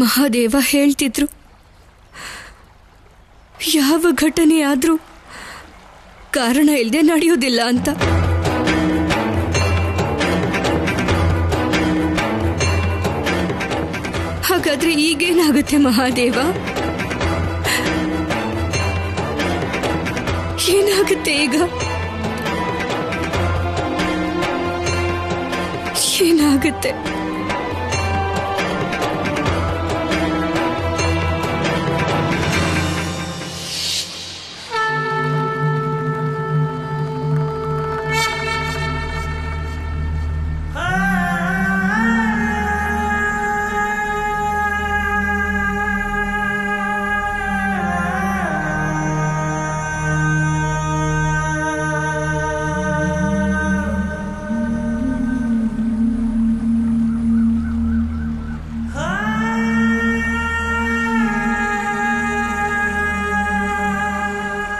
ಮಹಾದೇವ ಹೇಳ್ತಿದ್ರು, ಯಾವ ಘಟನೆ ಆದ್ರೂ ಕಾರಣ ಇಲ್ಲದೆ ನಡೆಯೋದಿಲ್ಲ ಅಂತ. ಹಾಗಾದ್ರೆ ಈಗೇನಾಗುತ್ತೆ ಮಹಾದೇವ? ಏನಾಗುತ್ತೆ ಈಗ? ಏನಾಗುತ್ತೆ?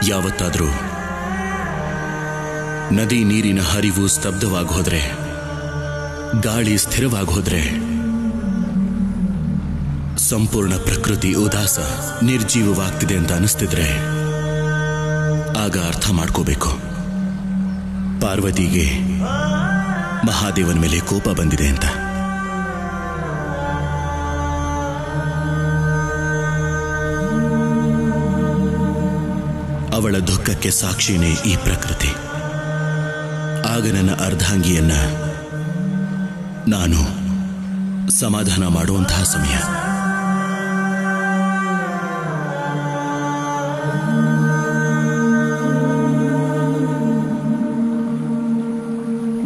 ಯಾವತ್ತಾದರೂ ನದಿ ನೀರಿನ ಹರಿವು ಸ್ತಬ್ಧವಾಗಿ ಹೋದ್ರೆ, ಗಾಳಿ ಸ್ಥಿರವಾಗಿ ಹೋದ್ರೆ, ಸಂಪೂರ್ಣ ಪ್ರಕೃತಿ ಉದಾಸ ನಿರ್ಜೀವವಾಗ್ತಿದೆ ಅಂತ ಅನಿಸ್ತಿದ್ರೆ ಆಗ ಅರ್ಥ ಮಾಡ್ಕೋಬೇಕು, ಪಾರ್ವತಿಗೆ ಮಹಾದೇವನ ಮೇಲೆ ಕೋಪ ಬಂದಿದೆ ಅಂತ. ಅವಳ ದುಃಖಕ್ಕೆ ಸಾಕ್ಷಿನೇ ಈ ಪ್ರಕೃತಿ. ಆಗ ನನ್ನ ಅರ್ಧಾಂಗಿಯನ್ನ ನಾನು ಸಮಾಧಾನ ಮಾಡುವಂತಹ ಸಮಯ.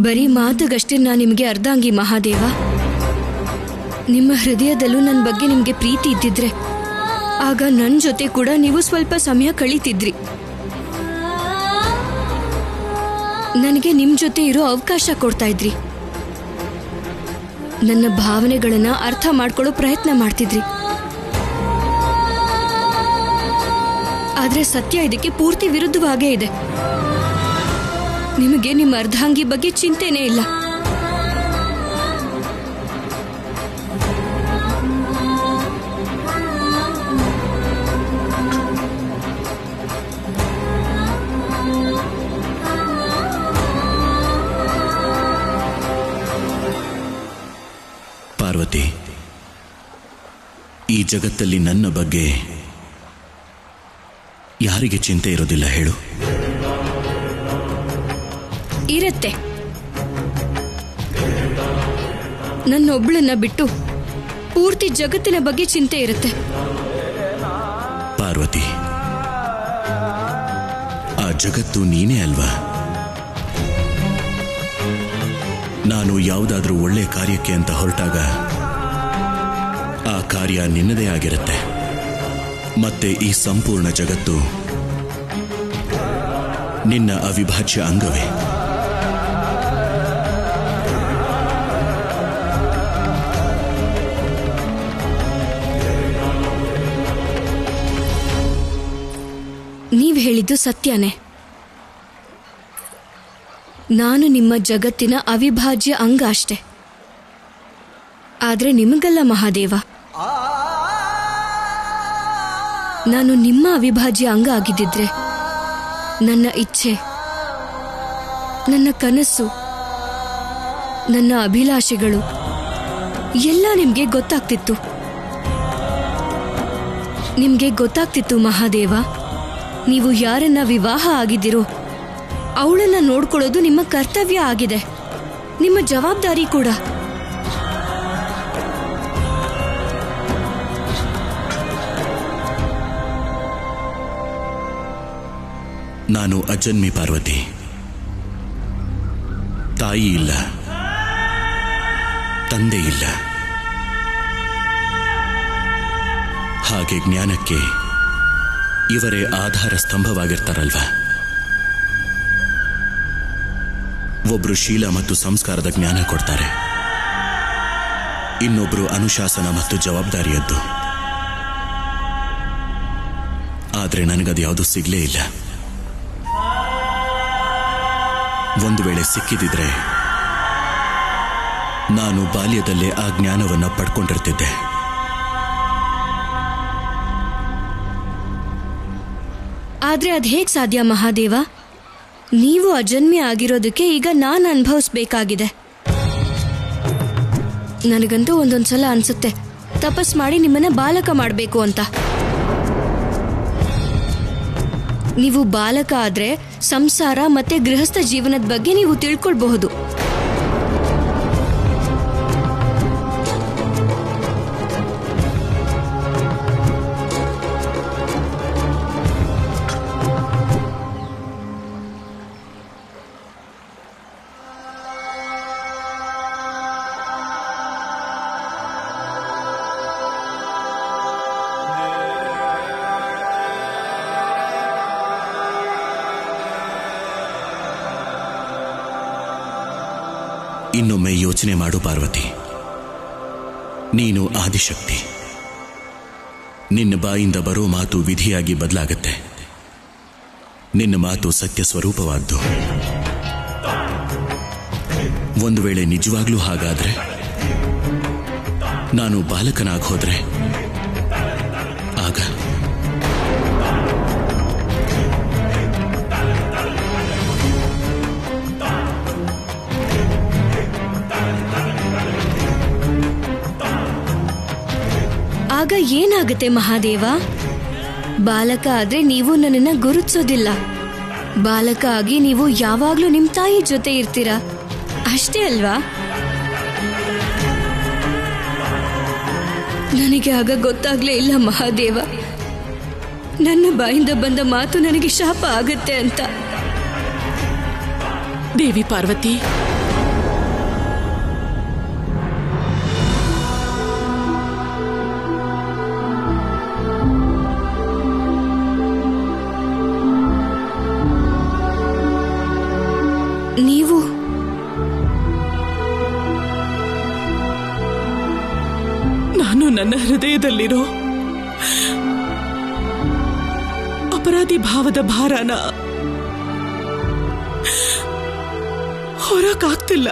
ಬರೀ ಮಾತುಗಷ್ಟೇ ನಾನು ನಿಮಗೆ ಅರ್ಧಾಂಗಿ ಮಹಾದೇವ. ನಿಮ್ಮ ಹೃದಯದಲ್ಲೂ ನನ್ನ ಬಗ್ಗೆ ನಿಮಗೆ ಪ್ರೀತಿ ಇದ್ದಿದ್ರೆ ಆಗ ನನ್ನ ಜೊತೆ ಕೂಡ ನೀವು ಸ್ವಲ್ಪ ಸಮಯ ಕಳೀತಿದ್ರಿ. ನನಗೆ ನಿಮ್ ಜೊತೆ ಇರೋ ಅವಕಾಶ ಕೊಡ್ತಾ ಇದ್ರಿ. ನನ್ನ ಭಾವನೆಗಳನ್ನ ಅರ್ಥ ಮಾಡ್ಕೊಳ್ಳೋ ಪ್ರಯತ್ನ ಮಾಡ್ತಿದ್ರಿ. ಆದ್ರೆ ಸತ್ಯ ಇದಕ್ಕೆ ಪೂರ್ತಿ ವಿರುದ್ಧವಾಗೇ ಇದೆ. ನಿಮಗೆ ನಿಮ್ಮ ಅರ್ಧಾಂಗಿ ಬಗ್ಗೆ ಚಿಂತೆನೇ ಇಲ್ಲ. ಪಾರ್ವತಿ, ಈ ಜಗತ್ತಲ್ಲಿ ನನ್ನ ಬಗ್ಗೆ ಯಾರಿಗೆ ಚಿಂತೆ ಇರೋದಿಲ್ಲ ಹೇಳು? ಇರುತ್ತೆ. ನನ್ನೊಬ್ಳನ್ನ ಬಿಟ್ಟು ಪೂರ್ತಿ ಜಗತ್ತಿನ ಬಗ್ಗೆ ಚಿಂತೆ ಇರುತ್ತೆ. ಪಾರ್ವತಿ, ಆ ಜಗತ್ತು ನೀನೇ ಅಲ್ವಾ? ನಾನು ಯಾವುದಾದ್ರೂ ಒಳ್ಳೆ ಕಾರ್ಯಕ್ಕೆ ಅಂತ ಹೊರಟಾಗ ಆ ಕಾರ್ಯ ನಿನ್ನದೇ ಆಗಿರುತ್ತೆ. ಮತ್ತೆ ಈ ಸಂಪೂರ್ಣ ಜಗತ್ತು ನಿನ್ನ ಅವಿಭಾಜ್ಯ ಅಂಗವೇ. ನೀವ್ ಹೇಳಿದ್ದು ಸತ್ಯನೇ. ನಾನು ನಿಮ್ಮ ಜಗತ್ತಿನ ಅವಿಭಾಜ್ಯ ಅಂಗ ಅಷ್ಟೆ. ಆದ್ರೆ ನಿಮಗಲ್ಲ ಮಹಾದೇವ. ನಾನು ನಿಮ್ಮ ಅವಿಭಾಜ್ಯ ಅಂಗ ಆಗಿದ್ದಿದ್ರೆ ನನ್ನ ಇಚ್ಛೆ, ನನ್ನ ಕನಸು, ನನ್ನ ಅಭಿಲಾಷೆಗಳು ಎಲ್ಲ ನಿಮ್ಗೆ ಗೊತ್ತಾಗ್ತಿತ್ತು. ನಿಮ್ಗೆ ಗೊತ್ತಾಗ್ತಿತ್ತು ಮಹಾದೇವ, ನೀವು ಯಾರನ್ನ ವಿವಾಹ ಆಗಿದ್ದೀರೋ ಅವಳನ್ನ ನೋಡ್ಕೊಳ್ಳೋದು ನಿಮ್ಮ ಕರ್ತವ್ಯ ಆಗಿದೆ, ನಿಮ್ಮ ಜವಾಬ್ದಾರಿ ಕೂಡ. ನಾನು ಅಜನ್ಮಿ ಪಾರ್ವತಿ. ತಾಯಿ ಇಲ್ಲ, ತಂದೆ ಇಲ್ಲ. ಹಾಗೆ ಜ್ಞಾನಕ್ಕೆ ಇವರೇ ಆಧಾರ ಸ್ತಂಭವಾಗಿರ್ತಾರಲ್ವಾ? ಒಬ್ರು ಶೀಲ ಮತ್ತು ಸಂಸ್ಕಾರದ ಜ್ಞಾನ ಕೊಡ್ತಾರೆ, ಇನ್ನೊಬ್ರು ಅನುಶಾಸನ ಮತ್ತು ಜವಾಬ್ದಾರಿಯದ್ದು. ಆದ್ರೆ ನನಗದು ಯಾವುದೂ ಸಿಗ್ಲೇ ಇಲ್ಲ. ಒಂದು ವೇಳೆ ಸಿಕ್ಕಿದಿದ್ರೆ ನಾನು ಬಾಲ್ಯದಲ್ಲೇ ಆ ಜ್ಞಾನವನ್ನು ಪಡ್ಕೊಂಡಿರ್ತಿದ್ದೆ. ಆದ್ರೆ ಅದು ಹೇಗೆ ಸಾಧ್ಯ ಮಹಾದೇವ? ನೀವು ಅಜನ್ಮೆ ಆಗಿರೋದಕ್ಕೆ ಈಗ ನಾನು ಅನುಭವಿಸ್ಬೇಕಾಗಿದೆ. ನನಗಂತೂ ಒಂದೊಂದ್ಸಲ ಅನ್ಸುತ್ತೆ ತಪಸ್ ಮಾಡಿ ನಿಮ್ಮನ್ನ ಬಾಲಕ ಮಾಡಬೇಕು ಅಂತ. ನೀವು ಬಾಲಕ ಆದ್ರೆ ಸಂಸಾರ ಮತ್ತೆ ಗೃಹಸ್ಥ ಜೀವನದ ಬಗ್ಗೆ ನೀವು ತಿಳ್ಕೊಳ್ಬಹುದು. ಇನ್ನೊಮ್ಮೆ ಯೋಚನೆ ಮಾಡು ಪಾರ್ವತಿ. ನೀನು ಆದಿಶಕ್ತಿ. ನಿನ್ನ ಬಾಯಿಂದ ಬರೋ ಮಾತು ವಿಧಿಯಾಗಿ ಬದಲಾಗತ್ತೆ. ನಿನ್ನ ಮಾತು ಸತ್ಯ ಸ್ವರೂಪವಾದ್ದು. ಒಂದು ವೇಳೆ ನಿಜವಾಗ್ಲೂ ಹಾಗಾದ್ರೆ, ನಾನು ಬಾಲಕನಾಗಿ ಹೋದ್ರೆ ಆಗ ಆಗ ಏನಾಗುತ್ತೆ ಮಹಾದೇವ? ಬಾಲಕ ಆದ್ರೆ ನೀವು ನನ್ನನ್ನ ಗುರುತಿಸೋದಿಲ್ಲ. ಬಾಲಕ ಆಗಿ ನೀವು ಯಾವಾಗ್ಲೂ ನಿಮ್ ತಾಯಿ ಜೊತೆ ಇರ್ತೀರಾ, ಅಷ್ಟೇ ಅಲ್ವಾ? ನನಗೆ ಆಗ ಗೊತ್ತಾಗ್ಲೇ ಇಲ್ಲ ಮಹಾದೇವ, ನನ್ನ ಬಾಯಿಂದ ಬಂದ ಮಾತು ನನಗೆ ಶಾಪ ಆಗತ್ತೆ ಅಂತ. ದೇವಿ ಪಾರ್ವತಿ, ನೀವು ನಾನು ನನ್ನ ಹೃದಯದಲ್ಲಿರೋ ಅಪರಾಧಿ ಭಾವದ ಭಾರನ ಹೊರಕಾಗ್ತಿಲ್ಲ.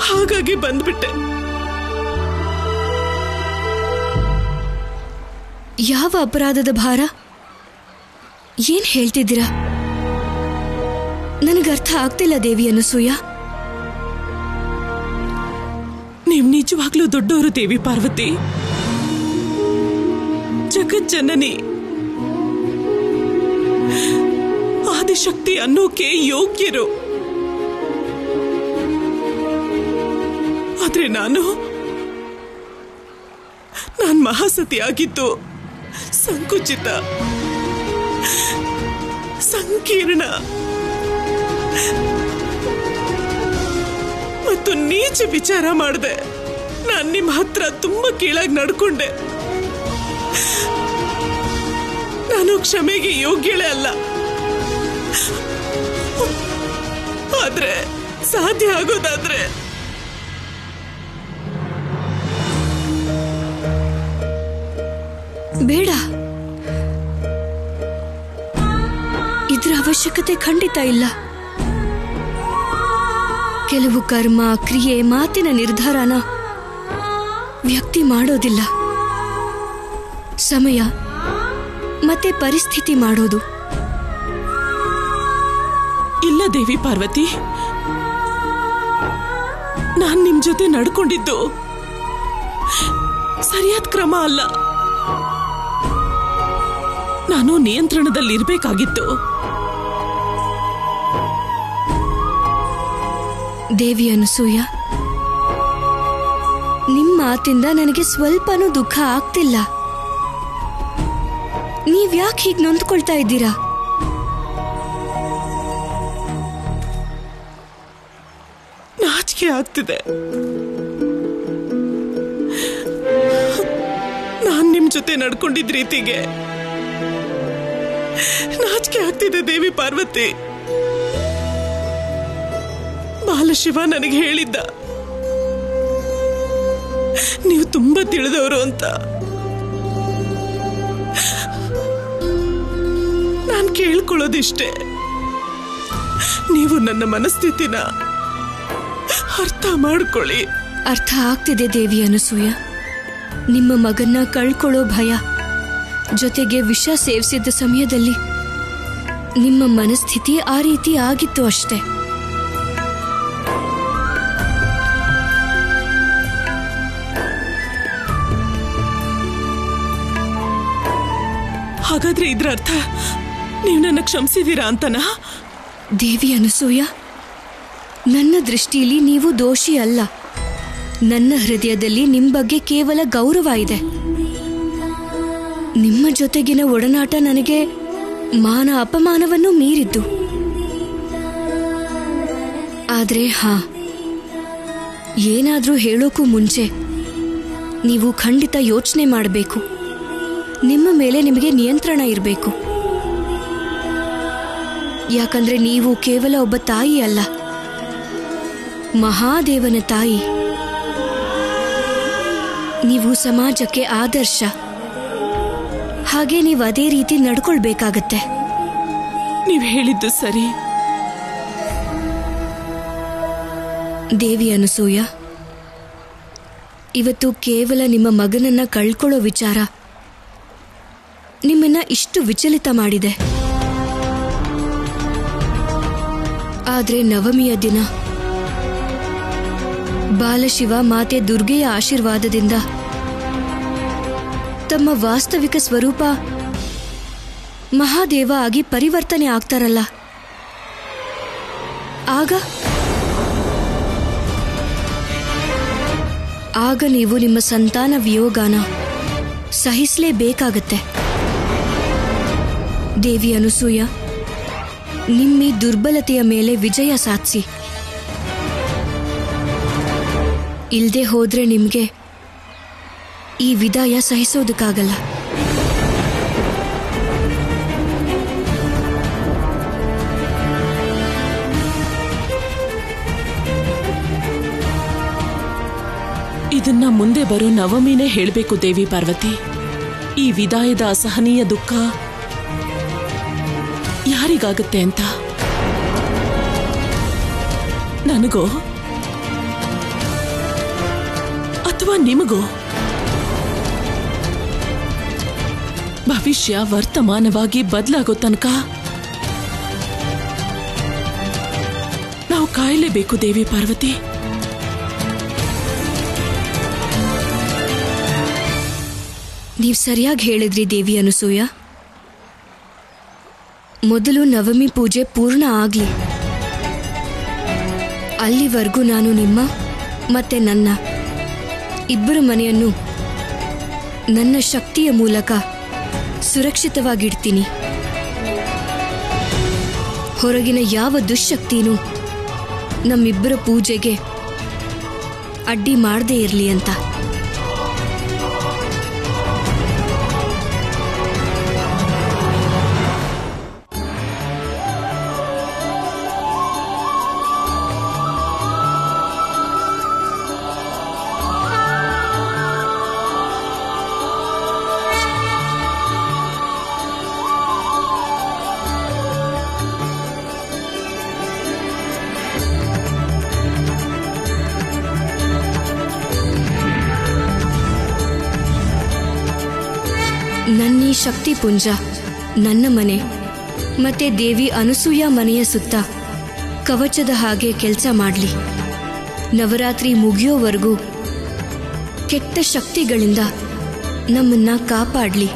ಹಾಗಾಗಿ ಬಂದ್ಬಿಟ್ಟೆ. ಯಾವ ಅಪರಾಧದ ಭಾರ? ಏನ್ ಹೇಳ್ತಿದ್ದೀರಾ? ನನಗರ್ಥ ಆಗ್ತಿಲ್ಲ ದೇವಿ ಅನಸೂಯ. ನೀವು ನಿಜವಾಗ್ಲೂ ದೊಡ್ಡವರು ದೇವಿ ಪಾರ್ವತಿ, ಜಗಜ್ಜನನಿ, ಆದಿಶಕ್ತಿ ಅನ್ನೋಕೆ ಯೋಗ್ಯರು. ಆದ್ರೆ ನಾನು ಮಹಾಸತಿಯಾಗಿದ್ದು ಸಂಕುಚಿತ, ಸಂಕೀರ್ಣ ಮತ್ತು ನೀಚ ವಿಚಾರ ಮಾಡಿದೆ. ನಾನು ನಿಮ್ಮ ಹತ್ರ ತುಂಬಾ ಕೀಳಾಗಿ ನಡ್ಕೊಂಡೆ. ನಾನು ಕ್ಷಮೆಗೆ ಯೋಗ್ಯಳೇ ಅಲ್ಲ. ಆದ್ರೆ ಸಾಧ್ಯ ಆಗೋದಾದ್ರೆ ಬೇಡ, ಇದ್ರ ಅವಶ್ಯಕತೆ ಖಂಡಿತ ಇಲ್ಲ. ಕೆಲವು ಕರ್ಮ, ಕ್ರಿಯೆ, ಮಾತಿನ ನಿರ್ಧಾರನ ವ್ಯಕ್ತಿ ಮಾಡೋದಿಲ್ಲ, ಸಮಯ ಮತ್ತೆ ಪರಿಸ್ಥಿತಿ ಮಾಡೋದು. ಇಲ್ಲ ದೇವಿ ಪಾರ್ವತಿ, ನಾನ್ ನಿಮ್ ಜೊತೆ ನಡ್ಕೊಂಡಿದ್ದು ಸರಿಯಾದ ಕ್ರಮ ಅಲ್ಲ. ನಾನು ನಿಯಂತ್ರಣದಲ್ಲಿರ್ಬೇಕಾಗಿತ್ತು. ದೇವಿ ಅನಸೂಯ, ನಿಮ್ಮ ಮಾತಿಂದ ನನಗೆ ಸ್ವಲ್ಪನೂ ದುಃಖ ಆಗ್ತಿಲ್ಲ. ನೀವ್ಯಾಕೆ ಹೀಗೆ ನೊಂದ್ಕೊಳ್ತಾ ಇದ್ದೀರಾ? ನಾಚಿಕೆ ಆಗ್ತಿದೆ. ನಾನ್ ನಿಮ್ ಜೊತೆ ನಡ್ಕೊಂಡಿದ್ದ ರೀತಿಗೆ ನಾಚಿಕೆ ಆಗ್ತಿದೆ ದೇವಿ ಪಾರ್ವತಿ. ಬಾಲಶಿವ ನನಗೆ ಹೇಳಿದ್ದ, ನೀವು ತುಂಬಾ ತಿಳಿದವರು ಅಂತ. ನಾನ್ ಕೇಳ್ಕೊಳ್ಳೋದಿಷ್ಟೇ, ನೀವು ನನ್ನ ಮನಸ್ಥಿತಿನ ಅರ್ಥ ಮಾಡ್ಕೊಳ್ಳಿ. ಅರ್ಥ ಆಗ್ತಿದೆ ದೇವಿ ಅನಸೂಯ. ನಿಮ್ಮ ಮಗನ್ನ ಕಳ್ಕೊಳ್ಳೋ ಭಯ, ಜೊತೆಗೆ ವಿಷ ಸೇವಿಸಿದ್ದ ಸಮಯದಲ್ಲಿ ನಿಮ್ಮ ಮನಸ್ಥಿತಿ ಆ ರೀತಿ ಆಗಿತ್ತು ಅಷ್ಟೆ. ಹಾಗಾದ್ರೆ ಇದ್ರ ಅರ್ಥ ನೀವು ನನ್ನ ಕ್ಷಮಿಸಿದೀರಾ ಅಂತನಾ? ದೇವಿ ಅನಸೂಯ, ನನ್ನ ದೃಷ್ಟಿಯಲ್ಲಿ ನೀವು ದೋಷಿ ಅಲ್ಲ. ನನ್ನ ಹೃದಯದಲ್ಲಿ ನಿಮ್ಮ ಬಗ್ಗೆ ಕೇವಲ ಗೌರವ ಇದೆ. ನಿಮ್ಮ ಜೊತೆಗಿನ ಒಡನಾಟ ನನಗೆ ಮಾನ ಅಪಮಾನವನ್ನು ಮೀರಿದ್ದು. ಆದ್ರೆ ಏನಾದ್ರೂ ಹೇಳೋಕ್ಕೂ ಮುಂಚೆ ನೀವು ಖಂಡಿತ ಯೋಚನೆ ಮಾಡಬೇಕು. ನಿಮ್ಮ ಮೇಲೆ ನಿಮಗೆ ನಿಯಂತ್ರಣ ಇರಬೇಕು. ಯಾಕಂದ್ರೆ ನೀವು ಕೇವಲ ಒಬ್ಬ ತಾಯಿ ಅಲ್ಲ, ಮಹಾದೇವನ ತಾಯಿ. ನೀವು ಸಮಾಜಕ್ಕೆ ಆದರ್ಶ. ಹಾಗೆ ನೀವು ಅದೇ ರೀತಿ ನಡ್ಕೊಳ್ಬೇಕಾಗತ್ತೆ. ನೀವು ಹೇಳಿದ್ದು ಸರಿ. ದೇವಿ ಅನಸೂಯ, ಇವತ್ತು ಕೇವಲ ನಿಮ್ಮ ಮಗನನ್ನ ಕಳ್ಕೊಳ್ಳೋ ವಿಚಾರ ನಿಮ್ಮನ್ನ ಇಷ್ಟು ವಿಚಲಿತ ಮಾಡಿದೆ. ಆದ್ರೆ ನವಮಿಯ ದಿನ ಬಾಲಶಿವ ಮಾತೆ ದುರ್ಗೆಯ ಆಶೀರ್ವಾದದಿಂದ ತಮ್ಮ ವಾಸ್ತವಿಕ ಸ್ವರೂಪ ಮಹಾದೇವ ಆಗಿ ಪರಿವರ್ತನೆ ಆಗ್ತಾರಲ್ಲ, ಆಗ ನೀವು ನಿಮ್ಮ ಸಂತಾನ ವಿಯೋಗನ ಸಹಿಸಲೇಬೇಕಾಗತ್ತೆ. ದೇವಿ ಅನಸೂಯ, ನಿಮ್ಮ ದುರ್ಬಲತೆಯ ಮೇಲೆ ವಿಜಯ ಸಾಧಿಸಿ. ಇಲ್ದೆ ಹೋದ್ರೆ ನಿಮ್ಗೆ ಈ ವಿದಾಯ ಸಹಿಸೋದಕ್ಕಾಗಲ್ಲ. ಇದನ್ನ ಮುಂದೆ ಬರೋ ನವಮಿನೇ ಹೇಳಬೇಕು ದೇವಿ ಪಾರ್ವತಿ. ಈ ವಿದಾಯದ ಅಸಹನೀಯ ದುಃಖ ಯಾರಿಗಾಗತ್ತೆ ಅಂತ. ನನಗೋ ಅಥವಾ ನಿಮಗೋ? ಭವಿಷ್ಯ ವರ್ತಮಾನವಾಗಿ ಬದಲಾಗೋ ತನಕ ನಾವು ಕಾಯಲೇಬೇಕು ದೇವಿ ಪಾರ್ವತಿ. ನೀವು ಸರಿಯಾಗಿ ಹೇಳಿದ್ರಿ ದೇವಿ ಅನಸೂಯ. ಮೊದಲು ನವಮಿ ಪೂಜೆ ಪೂರ್ಣ ಆಗ್ಲಿ. ಅಲ್ಲಿವರೆಗೂ ನಾನು ನಿಮ್ಮ ಮತ್ತೆ ನನ್ನ ಇಬ್ಬರ ಮನೆಯನ್ನು ನನ್ನ ಶಕ್ತಿಯ ಮೂಲಕ ಸುರಕ್ಷಿತವಾಗಿಡ್ತೀನಿ. ಹೊರಗಿನ ಯಾವ ದುಶ್ಶಕ್ತಿನೂ ನಮ್ಮಿಬ್ಬರ ಪೂಜೆಗೆ ಅಡ್ಡಿ ಮಾಡದೇ ಇರಲಿ ಅಂತ. ನನ್ನೀ ಶಕ್ತಿ ಪುಂಜ ನನ್ನ ಮನೆ ಮತ್ತೆ ದೇವಿ ಅನಸೂಯ ಮನೆಯ ಸುತ್ತ ಕವಚದ ಹಾಗೆ ಕೆಲಸ ಮಾಡಲಿ. ನವರಾತ್ರಿ ಮುಗಿಯೋವರೆಗೂ ಕೆಟ್ಟ ಶಕ್ತಿಗಳಿಂದ ನಮ್ಮನ್ನ ಕಾಪಾಡಲಿ.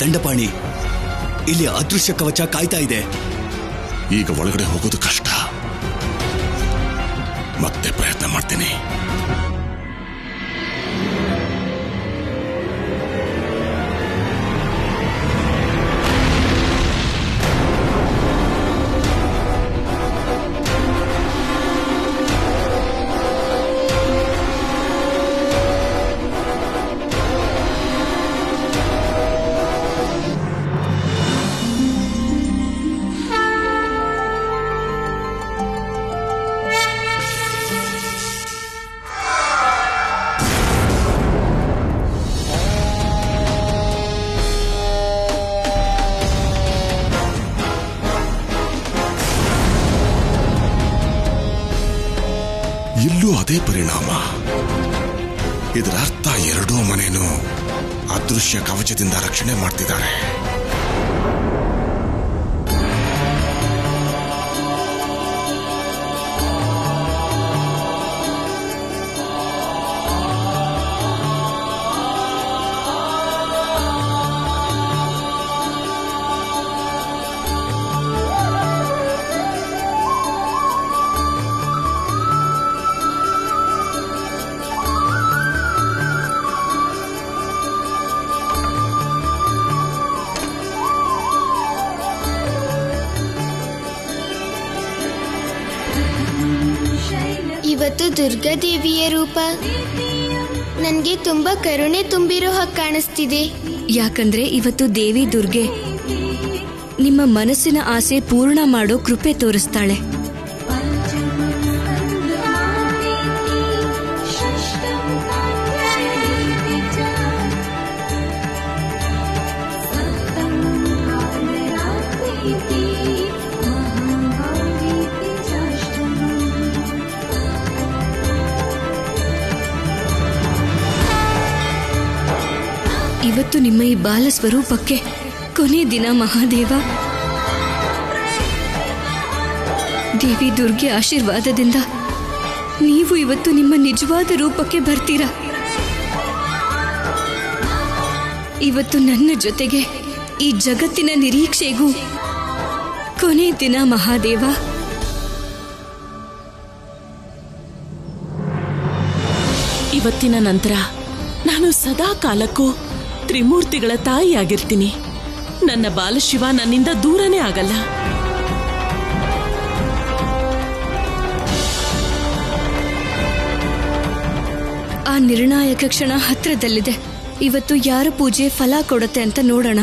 ದಂಡಪಾಣಿ, ಇಲ್ಲಿ ಅದೃಶ್ಯ ಕವಚ ಕಾಯ್ತಾ ಇದೆ. ಈಗ ಒಳಗಡೆ ಹೋಗೋದು ಕಷ್ಟ. ಮತ್ತೆ ಪ್ರಯತ್ನ ಮಾಡ್ತೀನಿ. ಇಲ್ಲೂ ಅದೇ ಪರಿಣಾಮ. ಇದರ ಅರ್ಥ ಎರಡೂ ಮನೆಯೂ ಅದೃಶ್ಯ ಕವಚದಿಂದ ರಕ್ಷಣೆ ಮಾಡ್ತಿದ್ದಾರೆ. ಇವತ್ತು ದುರ್ಗಾದೇವಿಯ ರೂಪ ನನಗೆ ತುಂಬಾ ಕರುಣೆ ತುಂಬಿರೋ ಹಾಗೆ ಕಾಣಿಸ್ತಿದೆ. ಯಾಕಂದ್ರೆ ಇವತ್ತು ದೇವಿ ದುರ್ಗೆ ನಿಮ್ಮ ಮನಸ್ಸಿನ ಆಸೆ ಪೂರ್ಣ ಮಾಡೋ ಕೃಪೆ ತೋರಿಸ್ತಾಳೆ. ಇವತ್ತು ನಿಮ್ಮ ಈ ಬಾಲ ಸ್ವರೂಪಕ್ಕೆ ಕೊನೆ ದಿನ ಮಹಾದೇವ. ದೇವಿ ದುರ್ಗೆ ಆಶೀರ್ವಾದದಿಂದ ನೀವು ಇವತ್ತು ನಿಮ್ಮ ನಿಜವಾದ ರೂಪಕ್ಕೆ ಬರ್ತೀರಾ. ಇವತ್ತು ನನ್ನ ಜೊತೆಗೆ ಈ ಜಗತ್ತಿನ ನಿರೀಕ್ಷೆಗೂ ಕೊನೆ ದಿನ ಮಹಾದೇವ. ಇವತ್ತಿನ ನಂತರ ನಾನು ಸದಾ ಕಾಲಕ್ಕೂ ತ್ರಿಮೂರ್ತಿಗಳ ತಾಯಿಯಾಗಿರ್ತೀನಿ. ನನ್ನ ಬಾಲಶಿವ ನನ್ನಿಂದ ದೂರನೇ ಆಗಲ್ಲ. ಆ ನಿರ್ಣಾಯಕ ಕ್ಷಣ ಹತ್ರದಲ್ಲಿದೆ. ಇವತ್ತು ಯಾರ ಪೂಜೆ ಫಲ ಕೊಡುತ್ತೆ ಅಂತ ನೋಡೋಣ.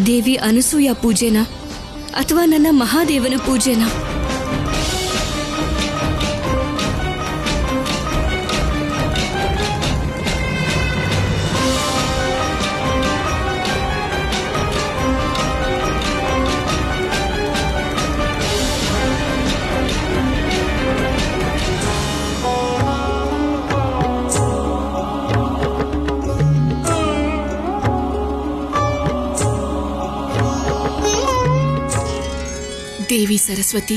ದೇವಿ ಅನಸೂಯ ಪೂಜೆನಾ ಅಥವಾ ನನ್ನ ಮಹಾದೇವನ ಪೂಜೆನಾ? ದೇವಿ ಸರಸ್ವತಿ,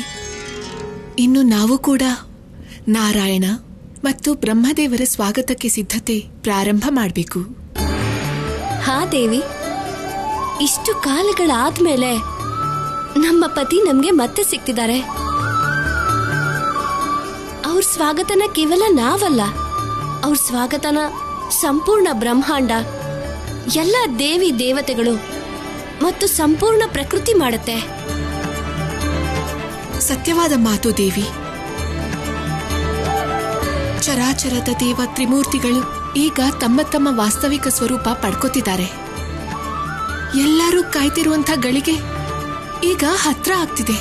ಇನ್ನು ನಾವು ಕೂಡ ನಾರಾಯಣ ಮತ್ತು ಬ್ರಹ್ಮದೇವರ ಸ್ವಾಗತಕ್ಕೆ ಸಿದ್ಧತೆ ಪ್ರಾರಂಭ ಮಾಡಬೇಕು. ಹಾ ದೇವಿ, ಇಷ್ಟು ಕಾಲಗಳಾದ್ಮೇಲೆ ನಮ್ಮ ಪತಿ ನಮ್ಗೆ ಮತ್ತೆ ಸಿಕ್ತಿದ್ದಾರೆ. ಅವ್ರ ಸ್ವಾಗತನ ಕೇವಲ ನಾವಲ್ಲ, ಅವ್ರ ಸ್ವಾಗತನ ಸಂಪೂರ್ಣ ಬ್ರಹ್ಮಾಂಡ, ಎಲ್ಲ ದೇವಿ ದೇವತೆಗಳು ಮತ್ತು ಸಂಪೂರ್ಣ ಪ್ರಕೃತಿ ಮಾಡುತ್ತೆ. ಸತ್ಯವಾದ ಮಾತು ದೇವಿ. ಚರಾಚರದ ದೇವ ತ್ರಿಮೂರ್ತಿಗಳು ಈಗ ತಮ್ಮ ತಮ್ಮ ವಾಸ್ತವಿಕ ಸ್ವರೂಪ ಪಡ್ಕೋತಿದ್ದಾರೆ. ಎಲ್ಲರೂ ಕಾಯ್ತಿರುವಂಥ ಗಳಿಗೆ ಈಗ ಹತ್ರ ಆಗ್ತಿದೆ.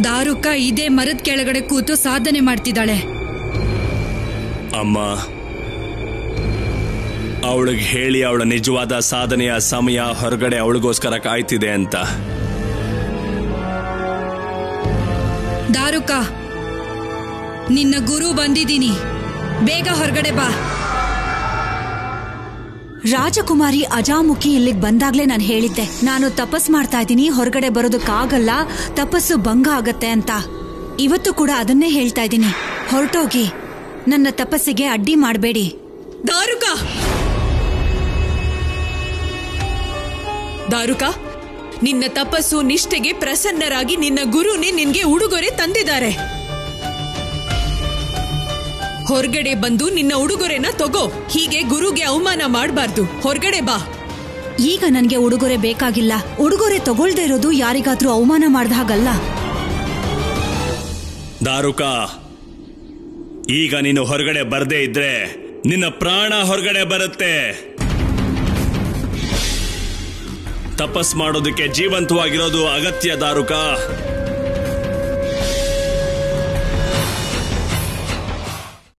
ದಾರುಕ ಇದೇ ಮರದ ಕೆಳಗಡೆ ಕೂತು ಸಾಧನೆ ಮಾಡ್ತಿದ್ದಾಳೆ. ಅಮ್ಮ, ಅವಳಿಗೆ ಹೇಳಿ ಅವಳ ನಿಜವಾದ ಸಾಧನೆಯ ಸಮಯ ಹೊರಗಡೆ ಅವಳಿಗೋಸ್ಕರ ಕಾಯ್ತಿದೆ ಅಂತ. ದಾರುಕ, ನಿನ್ನ ಗುರು ಬಂದಿದ್ದೀನಿ, ಬೇಗ ಹೊರಗಡೆ ಬಾ. ರಾಜಕುಮಾರಿ ಅಜಾಮುಖಿ ಇಲ್ಲಿಗೆ ಬಂದಾಗ್ಲೇ ನಾನು ಹೇಳಿದ್ದೆ, ನಾನು ತಪಸ್ ಮಾಡ್ತಾ ಇದ್ದೀನಿ, ಹೊರಗಡೆ ಬರೋದಕ್ಕಾಗಲ್ಲ, ತಪಸ್ಸು ಭಂಗ ಆಗತ್ತೆ ಅಂತ. ಇವತ್ತು ಕೂಡ ಅದನ್ನೇ ಹೇಳ್ತಾ ಇದ್ದೀನಿ, ಹೊರಟೋಗಿ, ನನ್ನ ತಪಸ್ಸಿಗೆ ಅಡ್ಡಿ ಮಾಡಬೇಡಿ. ದಾರುಕ, ದಾರುಕ, ನಿನ್ನ ತಪಸ್ಸು ನಿಷ್ಠೆಗೆ ಪ್ರಸನ್ನರಾಗಿ ನಿನ್ನ ಗುರುನೇ ನಿನ್ಗೆ ಉಡುಗೊರೆ ತಂದಿದ್ದಾರೆ. ಹೊರಗಡೆ ಬಂದು ನಿನ್ನ ಉಡುಗೊರೆನ ತಗೋ. ಹೀಗೆ ಗುರುಗೆ ಅವಮಾನ ಮಾಡಬಾರ್ದು. ಹೊರಗಡೆ ಬಾ. ಈಗ ನನ್ಗೆ ಉಡುಗೊರೆ ಬೇಕಾಗಿಲ್ಲ. ಉಡುಗೊರೆ ತಗೊಳ್ದೇ ಇರೋದು ಯಾರಿಗಾದ್ರೂ ಅವಮಾನ ಮಾಡ್ದ ಹಾಗಲ್ಲ. ದಾರುಕ, ಈಗ ನೀನು ಹೊರಗಡೆ ಬರ್ದೇ ಇದ್ರೆ ನಿನ್ನ ಪ್ರಾಣ ಹೊರಗಡೆ ಬರುತ್ತೆ. ತಪಸ್ ಮಾಡೋದಕ್ಕೆ ಜೀವಂತವಾಗಿರೋದು ಅಗತ್ಯ ದಾರುಕ.